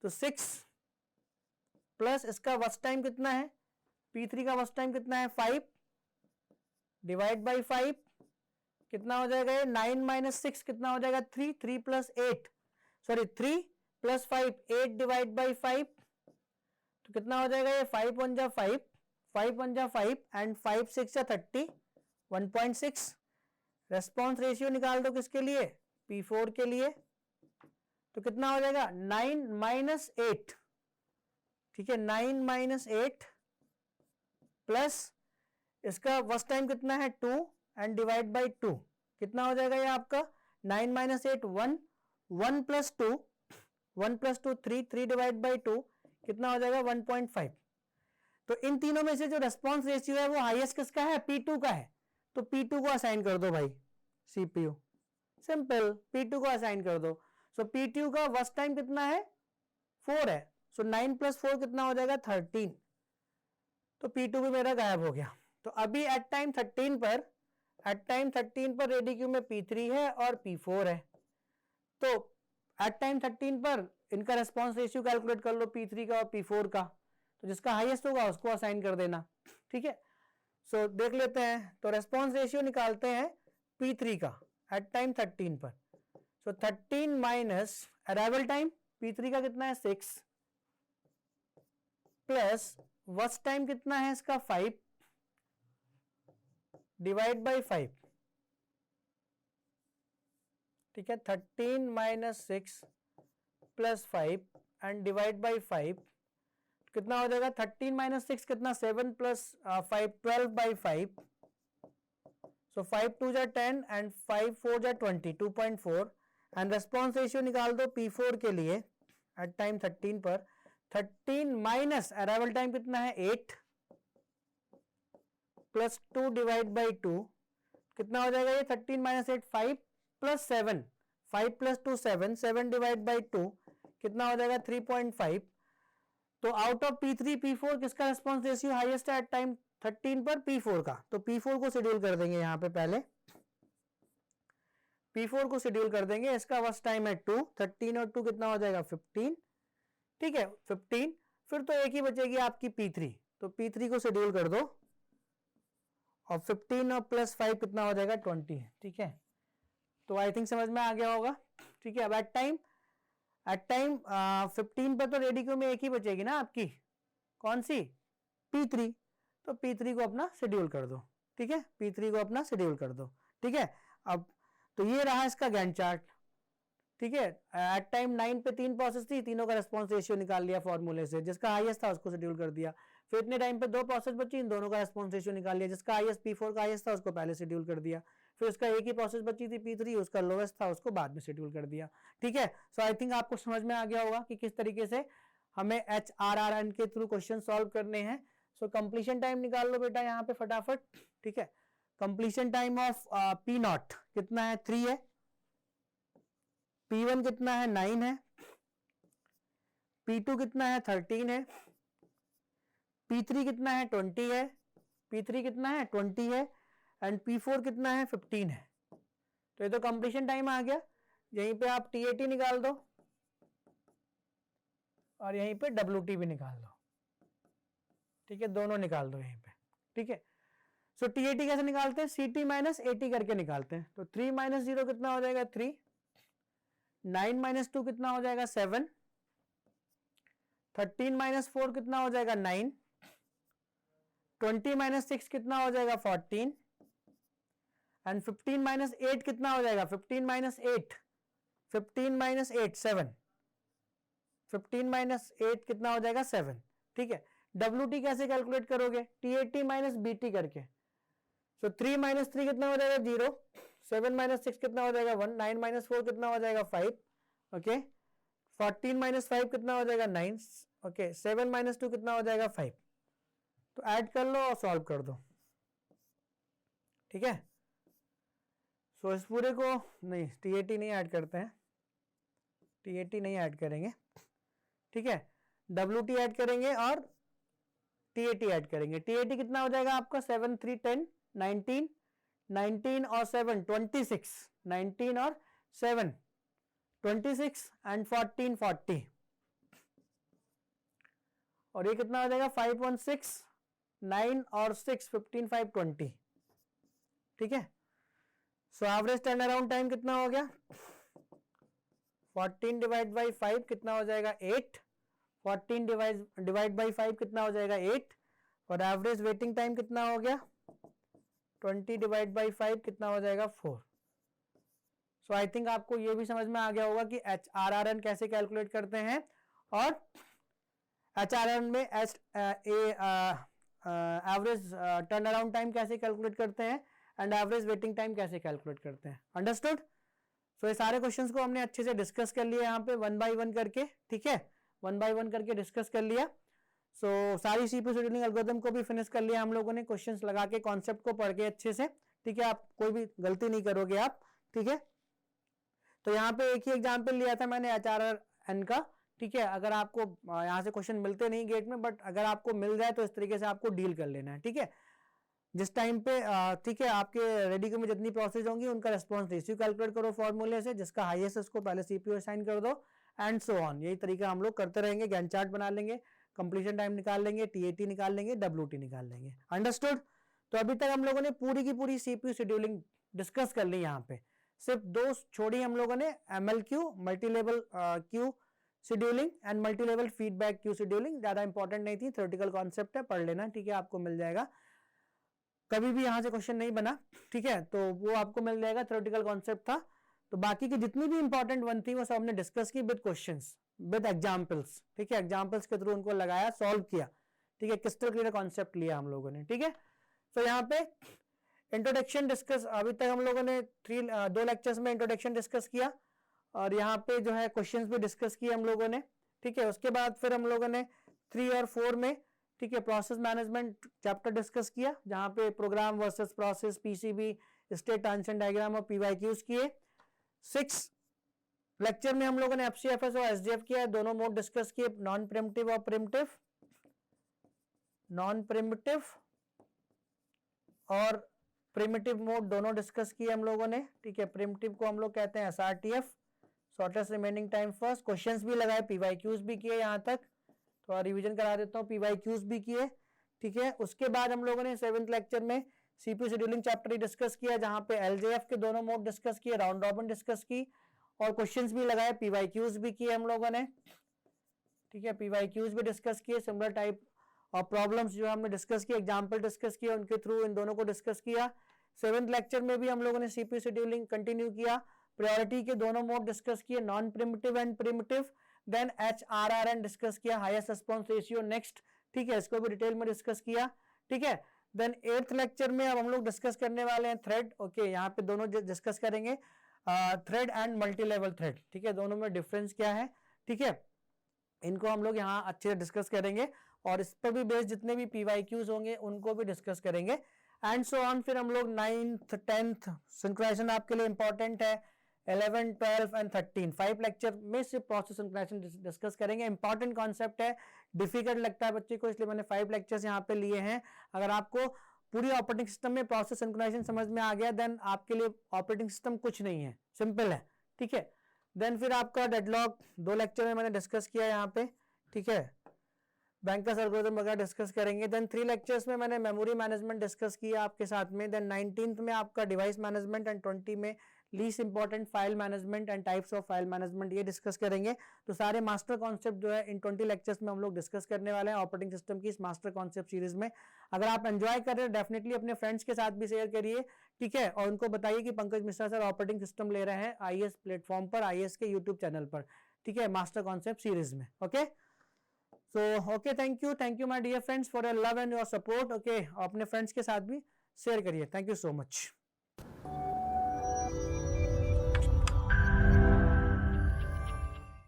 तो 6 प्लस इसका वर्स्ट टाइम कितना है, P3 का वर्स्ट टाइम कितना है 5 डिवाइड बाई 5, कितना हो जाएगा ये 9 माइनस 6 कितना हो जाएगा 3, 3 plus 8 sorry 3 plus 5 8 divide by 5, तो कितना हो जाएगा ये 5 1 जा 5, 5 1 जा 5 एंड 5 6 जा 30, 1.6। रेस्पॉन्स रेशियो निकाल दो किसके लिए, P4 के लिए। तो कितना हो जाएगा 9 माइनस 8, ठीक है, 9 माइनस 8 प्लस इसका वर्स्ट टाइम कितना है 2 एंड डिवाइड बाई 2, कितना हो जाएगा ये आपका 9 minus 8 1, 1 plus 2, 1 plus 2 3, 3 divide by 2 कितना हो जाएगा 1.5। तो इन तीनों में से जो रेस्पॉन्स रेशियो है वो हाईएस्ट किसका है, P2 का है। तो P2 को असाइन कर दो भाई CPU, सिंपल, P2 को असाइन कर दो। सो P2 का वर्स्ट टाइम कितना है 4 है, सो 9 प्लस 4 कितना हो जाएगा 13। तो P2 भी मेरा गायब हो गया। तो अभी एट टाइम 13 पर रेडी क्यू में P3 है और P4 है। तो एट टाइम 13 पर इनका रेस्पॉन्स रेशियो कैलकुलेट कर लो P3 का और P4 का, तो जिसका हाईएस्ट होगा उसको असाइन कर देना, ठीक है। सो देख लेते हैं, तो रेस्पॉन्स रेशियो निकालते हैं P3 का एट टाइम 13 पर। सो 13 माइनस अराइवल टाइम P3 का कितना है 6 प्लस वर्स्ट टाइम कितना है इसका 5 डिवाइड बाई 5, ठीक है, 13 minus 6 plus 5 and divide by 5 कितना हो जाएगा, 13 माइनस 6 कितना, 7 प्लस 5 12 बाई 5, सो 5 2 जा 10 एंड 5 4 जा 20, 2.4 एंड रेस्पॉन्स रेशियो निकाल दो P4 के लिए एट टाइम 13 पर। 13 माइनस अराइवल टाइम कितना है 8 प्लस 2 डिवाइड बाई 2 कितना हो जाएगा ये, 13 minus 8 5 plus 7, 5 plus 2 7, 7 divide by 2 कितना हो जाएगा 3.5। तो आउट ऑफ P3 P4 किसका रेस्पॉन्स रेशियो हाईएस्ट है एट टाइम 13 पर, P4 का। तो P4 को शेड्यूल कर देंगे यहां पे, पहले P4 को शेड्यूल कर देंगे। इसका वर्स्ट टाइम है 2, 13 और 2 कितना हो जाएगा 15, ठीक है 15। फिर तो एक ही बचेगी आपकी P3, तो P3 को शेड्यूल कर दो और 15 और प्लस 5 कितना हो जाएगा 20, ठीक है। तो आई थिंक समझ में आ गया होगा, ठीक है। अब एट टाइम 15 पर तो रेडिको में एक ही बचेगी ना आपकी, कौन सी, P3, तो P3 को अपना शेड्यूल कर दो, ठीक है, P3 को अपना शेड्यूल कर दो, ठीक है। अब तो ये रहा इसका गैंट चार्ट, ठीक है। एट टाइम 9 पे 3 प्रोसेस थी, तीनों का रेस्पॉन्स रेशियो निकाल लिया फॉर्मूले से, जिसका हाईएस्ट था उसको शेड्यूल कर दिया। फिर इतने टाइम पे 2 प्रोसेस बची, इन दोनों का रेस्पॉन्स रेशियो निकाल लिया, जिसका हाईएस्ट P4 का हाईएस्ट था उसको पहले शेड्यूल कर दिया। फिर उसका एक ही प्रोसेस बची थी P3, उसका लोवेस्ट था, उसको बाद में शेड्यूल कर दिया, ठीक है। सो आई थिंक आपको समझ में आ गया होगा कि किस तरीके से हमें HRRN के थ्रू क्वेश्चन सॉल्व करने हैं। सो कंप्लीशन टाइम निकाल लो बेटा यहाँ पे फटाफट, ठीक है। कंप्लीशन टाइम ऑफ P0 कितना है 3 है, P1 कितना है 9 है, P2 कितना है 13 है, P3 कितना है 20 है, P3 कितना है 20 है एंड P4 कितना है 15 है। तो ये तो कंप्लीशन टाइम आ गया। यहीं पे आप TAT निकाल दो और यहीं पे WT भी निकाल दो, ठीक है, दोनों निकाल दो यहीं पे, ठीक है। सो TAT कैसे निकालते हैं, CT माइनस AT करके निकालते हैं। तो 3 माइनस 0 कितना हो जाएगा 3, 9 माइनस 2 कितना हो जाएगा 7, 13 माइनस 4 कितना हो जाएगा 9, 20 माइनस 6 कितना हो जाएगा 14 एंड 15 माइनस 8 कितना हो जाएगा, 15 माइनस 8 7, 15 माइनस 8 कितना हो जाएगा 7, ठीक है। WT कैसे कैलकुलेट करोगे, TAT माइनस BT करके। सो 3 माइनस 3 कितना हो जाएगा 0, 7 माइनस 6 कितना हो जाएगा 1, 9 माइनस 4 कितना हो जाएगा 5, ओके, 14 माइनस 5 कितना हो जाएगा 9, ओके, 7 माइनस 2 कितना हो जाएगा 5। तो ऐड कर लो और सॉल्व कर दो, ठीक है। सो इस पूरे को नहीं, TAT नहीं ऐड करते हैं, TAT नहीं ऐड करेंगे, ठीक है। WT ऐड करेंगे और TAT ऐड करेंगे। TAT कितना हो जाएगा आपका 7 3 10 19, 19 और 7 26, 19 और 7 26 एंड 14 40 और ये कितना हो जाएगा 5 1 6 9 और 6 15 5 20, ठीक है। So average turn around time कितना हो गया 14 डिवाइड बाई 5 कितना हो जाएगा 8, 14 डिवाइड बाई 5 कितना हो जाएगा 8 और एवरेज वेटिंग टाइम कितना हो गया 20 डिवाइड बाई 5 कितना हो जाएगा 4। सो आई थिंक आपको ये भी समझ में आ गया होगा कि HRRN कैसे कैलकुलेट करते हैं और HRRN में एवरेज टर्न अराउंड टाइम कैसे कैलकुलेट करते हैं एंड एवरेज वेटिंग टाइम कैसे कैलकुलेट करते हैं। अंडरस्टूड। सो ये सारे क्वेश्चंस को हमने अच्छे से डिस्कस कर लिया यहाँ पे 1 बाय 1 करके, ठीक है, 1 बाय 1 करके डिस्कस कर लिया। सो सारी CPU शेड्यूलिंग एल्गोरिथम को भी फिनिश कर लिया हम लोगों ने, क्वेश्चंस लगा के कॉन्सेप्ट को पढ़ के अच्छे से, ठीक है। आप कोई भी गलती नहीं करोगे आप, ठीक है। तो यहाँ पे एक ही एग्जाम्पल लिया था मैंने HRRN का, ठीक है। अगर आपको यहाँ से क्वेश्चन मिलते नहीं गेट में, बट अगर आपको मिल जाए तो इस तरीके से आपको डील कर लेना है, ठीक है। जिस टाइम पे ठीक है आपके रेडिको में जितनी प्रोसेस होंगी उनका रेस्पॉन्स रेशियो कैलकुलेट करो फॉर्मूले से, जिसका हाईएस्ट है उसको पहले CPU असाइन कर दो एंड सो ऑन। यही तरीका हम लोग करते रहेंगे, गैंट चार्ट बना लेंगे, कंप्लीशन टाइम निकाल लेंगे, TAT निकाल लेंगे, WT निकाल लेंगे। अंडरस्टूड। तो अभी तक हम लोगों ने पूरी की पूरी CPU शेड्यूलिंग डिस्कस कर ली। यहाँ पे सिर्फ 2 छोड़ी हम लोगों ने, MLQ multi level queue scheduling and multi level feedback queue scheduling ज्यादा इंपॉर्टेंट नहीं थी, थ्योरेटिकल कॉन्सेप्ट है, पढ़ लेना, ठीक है, आपको मिल जाएगा, कभी भी यहां से क्वेश्चन नहीं बना, ठीक है, तो वो आपको मिल जाएगा, थ्योरेटिकल कॉन्सेप्ट था। तो बाकी की जितनी भी इंपॉर्टेंट वन थी वो सब हमने डिस्कस की विद क्वेश्चंस, विद एग्जांपल्स, ठीक है, एग्जांपल्स के थ्रू उनको लगाया, सॉल्व किया, ठीक है, क्रिस्टल क्लियर कॉन्सेप्ट लिया हम लोगों ने, ठीक है। तो यहाँ पे इंट्रोडक्शन डिस्कस, अभी तक हम लोगों ने 2 लेक्चर्स में इंट्रोडक्शन डिस्कस किया, और यहाँ पे जो है क्वेश्चंस भी डिस्कस किए हम लोगों ने, ठीक है। उसके बाद फिर हम लोगों ने 3 और 4 में, ठीक है, प्रोसेस मैनेजमेंट चैप्टर डिस्कस किया, जहां पे program versus process, PCB, state transition diagram और पीवाईक्यूज किए। 6 लेक्चर में हम लोगों ने एफसीएफएस और एसडीएफ किया, दोनों मोड डिस्कस किए, नॉन प्रिमिटिव और प्रिमिटिव, नॉन प्रिमिटिव और प्रिमिटिव मोड दोनों डिस्कस किए हम लोगों ने, ठीक है। प्रिमिटिव को हम लोग कहते हैं SRTF, shortest remaining time first, questions भी लगाए, पीवाईक्यूज भी किए, यहां तक थोड़ा रिवीजन करा देता हूं, पीवाईक्यूज भी किए, ठीक है। उसके बाद हम लोगों ने 7th लेक्चर में सीपीयू शेड्यूलिंग चैप्टर डिस्कस किया, जहां पे एलजेएफ के दोनों मोड डिस्कस किए, राउंड रॉबिन डिस्कस की, और क्वेश्चंस भी लगाए, पीवाईक्यूज भी किए हम लोगों ने, ठीक है, पीवाईक्यूज भी डिस्कस किए, सिमिलर टाइप और प्रॉब्लम्स जो हमने डिस्कस किए, एग्जांपल डिस्कस किए, उनके थ्रू इन दोनों को डिस्कस किया। 7th लेक्चर में भी हम लोगों ने सीपीयू शेड्यूलिंग कंटिन्यू किया, प्रायोरिटी के दोनों मोड डिस्कस किए, non preemptive and preemptive, then HRRN discuss किया, हाईएस्ट रिस्पांस रेशियो नेक्स्ट, ठीक है, इसको भी डिटेल में डिस्कस किया, ठीक है। देन 8th लेक्चर में अब हम लोग डिस्कस करने वाले हैं थ्रेड, ओके, यहाँ पे दोनों डिस्कस करेंगे, thread and multi level thread, ठीक है, दोनों में डिफरेंस क्या है, ठीक है, इनको हम लोग यहाँ अच्छे से डिस्कस करेंगे, और इस पर भी बेस्ड जितने भी पीवाईक्यूज होंगे उनको भी डिस्कस करेंगे, एंड सो ऑन। फिर हम लोग 9th 10th सिंक्रोनाइजेशन आपके लिए इंपॉर्टेंट है, 11 12 एंड 13 5 लेक्चर में सिर्फ प्रोसेस सिंक्रोनाइजेशन डिस्कस करेंगे, इंपॉर्टेंट कॉन्सेप्ट है, डिफिकल्ट लगता है बच्चे को, इसलिए मैंने 5 लेक्चर्स यहाँ पे लिए हैं। अगर आपको पूरी ऑपरेटिंग सिस्टम में प्रोसेस सिंक्रोनाइजेशन समझ में आ गया, देन आपके लिए ऑपरेटिंग सिस्टम कुछ नहीं है, सिंपल है, ठीक है। देन फिर आपका डेडलॉक 2 लेक्चर में मैंने डिस्कस किया यहाँ पे, ठीक है, बैंकर्स एल्गोरिथम वगैरह डिस्कस करेंगे। देन 3 लेक्चर्स में मैंने मेमोरी मैनेजमेंट डिस्कस किया आपके साथ में, देन 19th में आपका डिवाइस मैनेजमेंट, एंड 20 में least important file management and types of file management, ये डिस्कस करेंगे। तो सारे मास्टर कॉन्सेप्ट जो है इन 20 लेक्चर्स में हम लोग डिस्कस करने वाले हैं ऑपरेटिंग सिस्टम की इस मास्टर कॉन्सेप्ट सीरीज में। अगर आप एंजॉय कर रहे हैं डेफिनेटली अपने फ्रेंड्स के साथ भी शेयर करिए, ठीक है, और उनको बताइए कि Pankaj Mishra sir operating system ले रहे हैं आईएएस प्लेटफॉर्म पर, आईएएस के यूट्यूब चैनल पर, ठीक है, मास्टर कॉन्सेप्ट सीरीज में, okay. So, okay, thank you my dear friends for your love and your support, okay, अपने फ्रेंड्स के साथ भी शेयर करिए, थैंक यू सो मच।